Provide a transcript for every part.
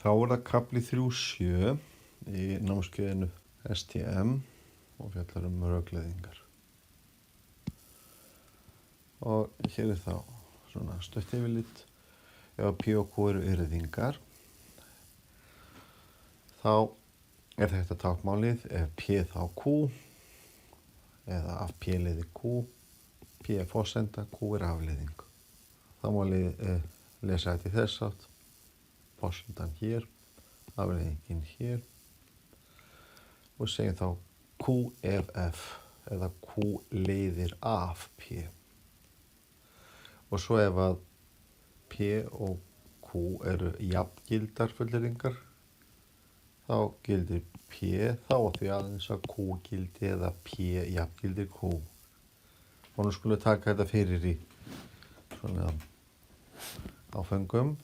Þá er það kafli 3.7 í námskeiðinu STM og fjallar rökleiðingar. Og hér er þá svona stutt yfirlit. Ef P og Q eru yrðingar, þá er þetta táknmálið ef P þá Q, eða af P leiðir Q, P er forsenda, Q er afleiðing. Þá má lesa þetta í þess átt, forsendan hér, afleiðingin hér, og segjum þá Q ef F, eða Q leiðir af P. Og svo ef að P og Q eru jafngildar fullyrðingar, þá gildir P þá því aðeins að Q gildi eða P jafngildir Q. Og nú skulum við taka þetta fyrir í svona áföngum.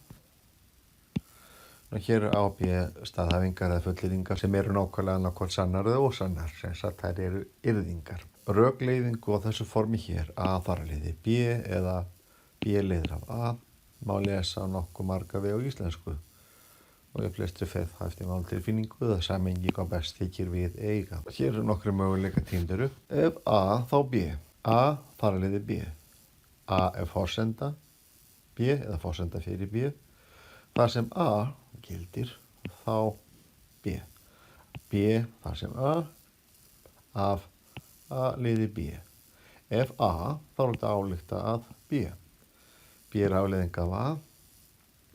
Hér eru A og B staðhæfingar eða fullyrðingar sem eru nákvæmlega annarkvort sannar eða ósannar, sem sagt þær eru yrðingar. Rökleiðingu á þessu formi hér, A þar leiðir B eða B leiðir af A, má lesa á nokkuð marga vegu á íslensku og í flestri feðhæftri máltilfinningu eða samhengi hvað best þykir við eiga. Hér eru nokkru möguleika tíndir upp. Ef A þá B, A þar leiðir B, A er forsenda B eða forsenda fyrir B, þar sem A gildir þá B, B þar sem A, af A leiðir B. Ef A þá er þetta álykta að B, B er afleiðing af A,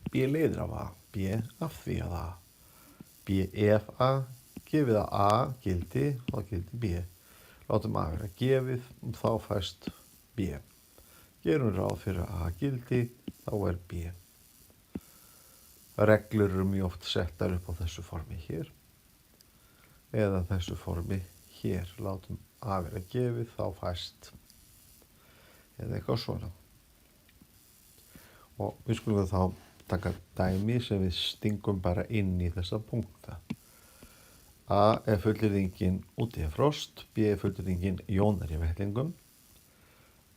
B leiðir af A, B af því að A, B ef A gefið að A gildi, þá gildi B. Látum A vera gefið, þá fæst B. Gerum ráð fyrir að A gildi, þá er B. Reglur eru mjög oft settar upp á þessu formi hér, eða þessu formi hér. Látum A vera gefið, þá fæst, eða eitthvað svona. Og við skulum þá taka dæmi sem við stingum bara inn í þessa punkta. A er fullyrðingin úti er frost, B er fullyrðingin Jón er í vettlingum,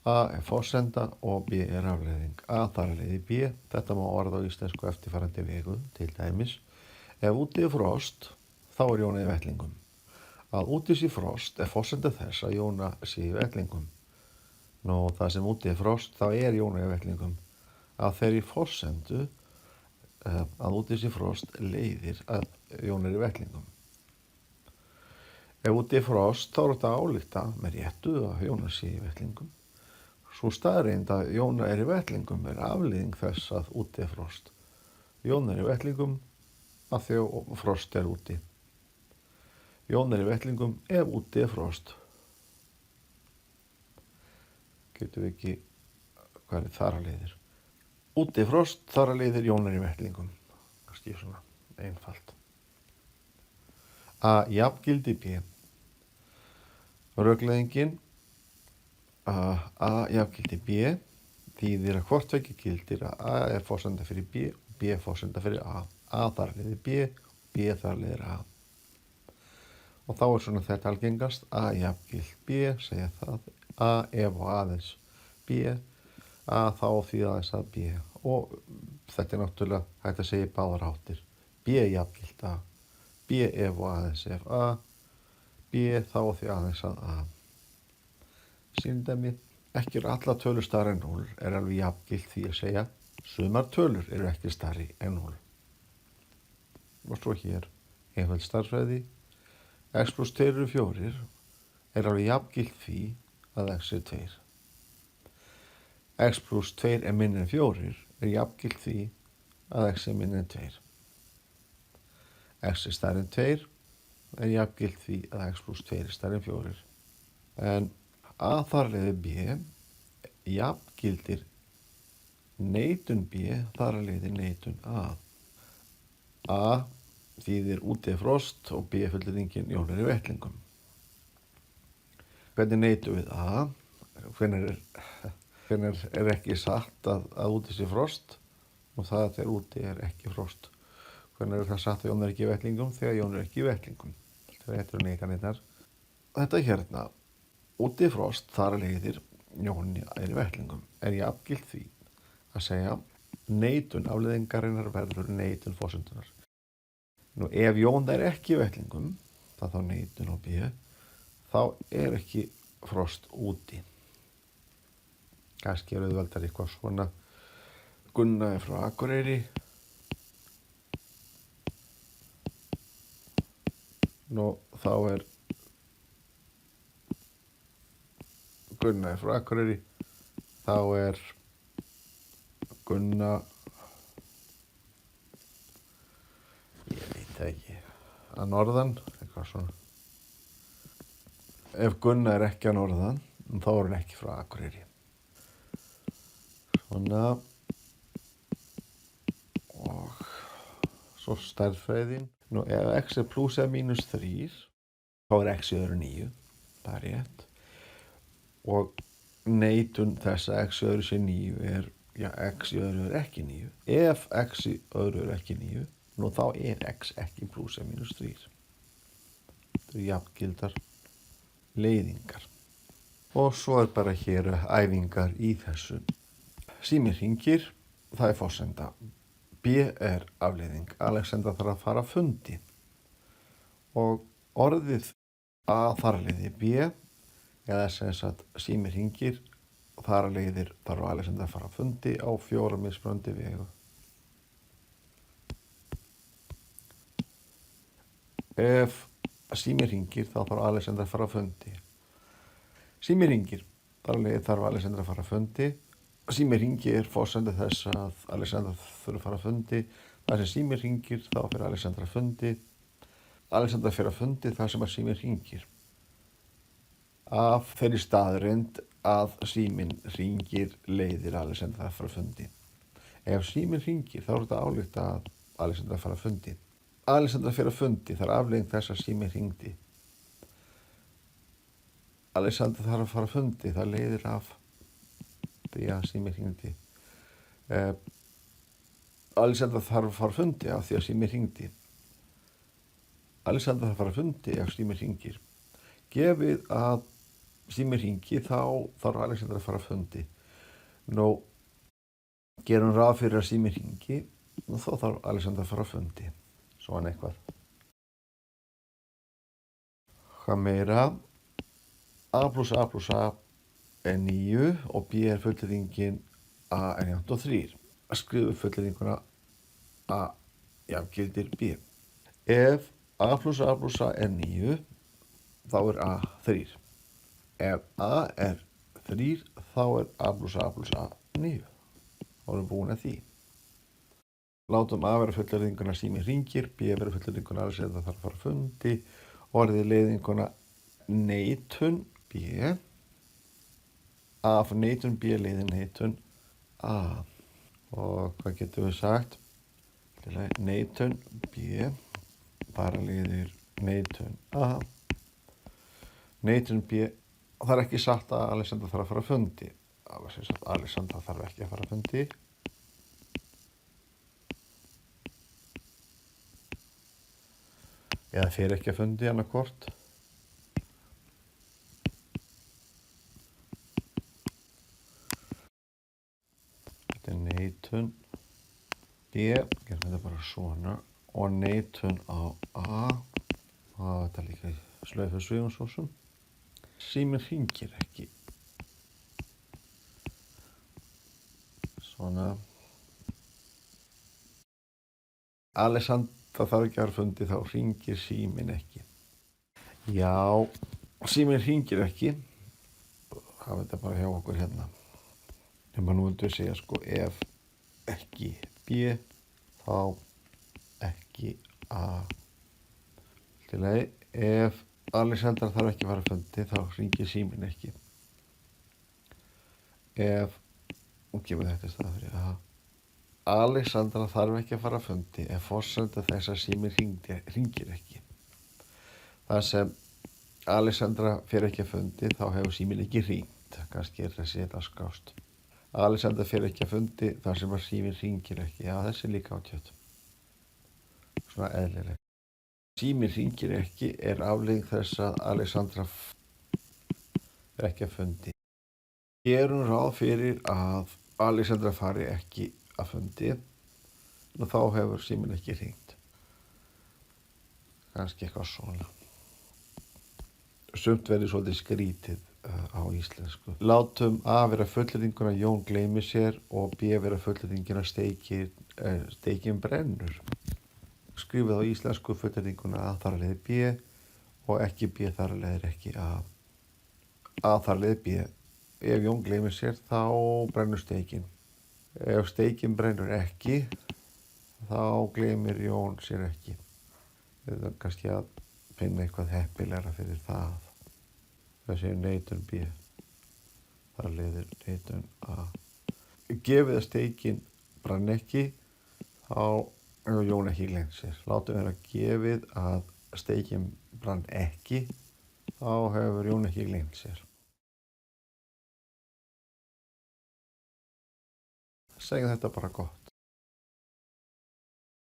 A er forsenda og B er afleiðing. A þar leiðir B, þetta má orða á íslensku eftirfarandi vegu, til dæmis. Ef úti er frost, þá er Jón í vettlingum. Að úti sé frost er forsenda þess að Jóna sé í vettlingum. Nú, það sem úti er frost, þá er Jón í vettlingum. Að þeirri forsendu að úti sé frost leiðir að Jón er í vettlingum. Ef úti er frost, þá er þetta álykta með réttu að Jóna sé í vettlingum. Svo staðreynd að Jóna er í vettlingum er afleiðing þess að úti er frost. Jón er í vettlingum af því að frost er úti. Jón er í vettlingum ef úti er frost. Getum við ekki, hvað er þar að leiðir? Úti er frost, þar að leiðir Jón er í vettlingum. Það skýr svona einfalt. A jafngildi B. Rökleiðingin A jafngildi B þýðir að hvort tveggja gildir að A er forsenda fyrir B og B er forsenda fyrir A. A þar leiðir B, B þar leiðir A. Og þá er svona þetta algengast. A jafngild B, segja það. A ef og aðeins B, A þá því aðeins að B. Og þetta er náttúrulega hægt að segja báðar áttir. B jafngild A, B ef og aðeins ef A, B þá því aðeins að A. Sýndæmi, ekki eru alla tölur stærri en 0 er alveg jafngilt því að segja sumar tölur eru ekki stærri en 0. Og svo hér, einföld stærðfræði, x plus 2 eru 4 er alveg jafngilt því að x er 2. X plus 2 er minni en 4 er jafngilt því að x er minni en 2. X er stærri en 2 er jafngilt því að x plus 2 er stærri en 4. En A þar leiðir B jafngildir neitun B þar leiðir neitun A. A þýðir úti er frost og B fullyrðingin Jón er í vettlingum. Hvernig neitum við A? Hvenær er ekki satt að úti sé frost og það þegar úti er ekki frost. Hvenær er það satt að Jón er ekki í vettlingum? Þegar Jón er ekki í vettlingum. Þetta eru neitanirnar. Þetta hérna, úti er frost, þar leiðir Jón er í vettlingum, er jafngilt því að segja neitun afleiðingarinnar verður neitun forsendunar. Nú ef Jón er ekki í vettlingum, það þá neitun á B, þá er ekki Frost úti. Kannski auðveldar eitthvað svona. Gunna er frá Akureyri. Nú þá er Gunna er frá Akureyri. Þá er Gunna, ég veit það ekki, að norðan, eitthvað svona. Ef Gunna er ekki að norðan, þá er hún ekki frá Akureyri. Svona. Og svo stærðfræðin. Nú ef x er pluss eða mínus 3, þá er x í öðru 9. Það er rétt. Og neitun þess að x í öðru sé 9 er, já, x í öðru er ekki 9. Ef x í öðru er ekki 9, nú þá er x ekki pluss eða mínus 3. Það eru jafngildar leiðingar. Og svo er bara hér æfingar í þessu. Síminn hringir, það er forsenda. B er afleiðing. Alexandra þarf að fara á fundi. Og orðið A þar leiðir B, eða sem sagt síminn hringir, þar leiðir þarf Alexandra að fara á fundi á 4 mismunandi vegu. Ef síminn hringir, þá þarf Alexandra að fara á fundi. Síminn hringir, þar leiðir þarf Alexandra að fara á fundi. Síminn hringir er forsenda þess að Alexandra þurfi að fara að fundi. Þar sem síminn hringir, þá fyrir Alexandra að fundi. Alexandra fyrir að fundi þar sem að síminn hringir. Af þeirri staðreynd að síminn hringir leiðir Alexandra að fara að fundi. Ef síminn hringir, þá er þetta álíkt að Alexandra fara að fundi. Alexandra fyrir að fundi, það er afleiðing þess að síminn hringdi. Alexandra þarf að fara að fundi, það leiðir af því að síminn hringdi. Alexandra þarf að fara að fundi af því að síminn hringdi. Alexandra þarf að fara að fundi ef síminn hringir. Gefið að síminn hringi, þá þarf Alexandra að fara að fundi. Nú, gerum ráð fyrir að síminn hringi, og þá þarf Alexandra að fara að fundi. Svona eitthvað. Hvað meira? A plus A plus A er 9 og B er fullyrðingin A er jafnt og 3. Að skrifa fullyrðinguna A jafngildir B. Ef A plus A plus A er 9, þá er A 3. Ef A er 3, þá er A plus A 9. Þá erum við búin að því. Látum A vera fullyrðinguna síminn hringir, B vera fullyrðinguna Alexandra þarf að fara að fundi, orðið leiðinguna neitun B. A fyrir neitun, B leiðir neitun A. Og hvað getum við sagt? Neitun B bara leiðir neitun A. Neitun B, það er ekki sagt að Alexandra þarf að fara að fundi. Alexandra þarf ekki að fara að fundi. Eða fer ekki að fundi annarkvort. Þetta er neitun B, gerum þetta bara svona, og neitun á A, og þetta er líka í slaufu Sigurðsson. Síminn hringir ekki. Svona. Alexandra þarf ekki að fara fundi, þá hringir síminn ekki. Já, síminn hringir ekki. Það er þetta bara hjá okkur hérna. Nefnum nú vildu við segja sko, ef ekki B, þá ekki A. Til leið, ef Alexandra þarf ekki að fara að fundi, þá hringir síminn ekki. Ef, og gefur þetta í stað fyrir A, Alexandra þarf ekki að fara að fundi, ef forsenda þess að síminn hringir ekki. Það sem Alexandra fer ekki að fundi, þá hefur síminn ekki hringt. Kannski er þessi þetta skást. Alexandra fer ekki að fundi þar sem að síminn hringir ekki. Já, þessi er líka á kjöt. Svona eðlileg. Síminn hringir ekki er afleiðing þess að Alexandra fer ekki að fundi. Gerum ráð fyrir að Alexandra fari ekki að fundi og þá hefur síminn ekki hringt. kannski eitthvað svona. Sumt verður svolítið skrítið á íslensku. Látum A vera fullyrðinguna Jón gleymi sér og B vera fullyrðinguna steikin brennur. Skrifið á íslensku fullyrðinguna A þar leiðir B og ekki B þar leiðir ekki A. A þar leiðir B. Ef Jón gleymi sér þá brennur steikin. Ef steikin brennur ekki þá gleymir Jón sér ekki. Þetta er kannski að finna eitthvað heppilegra fyrir það. Þessi er neitun B. Það leiðir neitun A. Gefið að steikin brann ekki, þá hefur Jón ekki gleymt sér. Látum vera gefið að steikin brann ekki, þá hefur Jón ekki gleymt sér. Segjum þetta bara gott.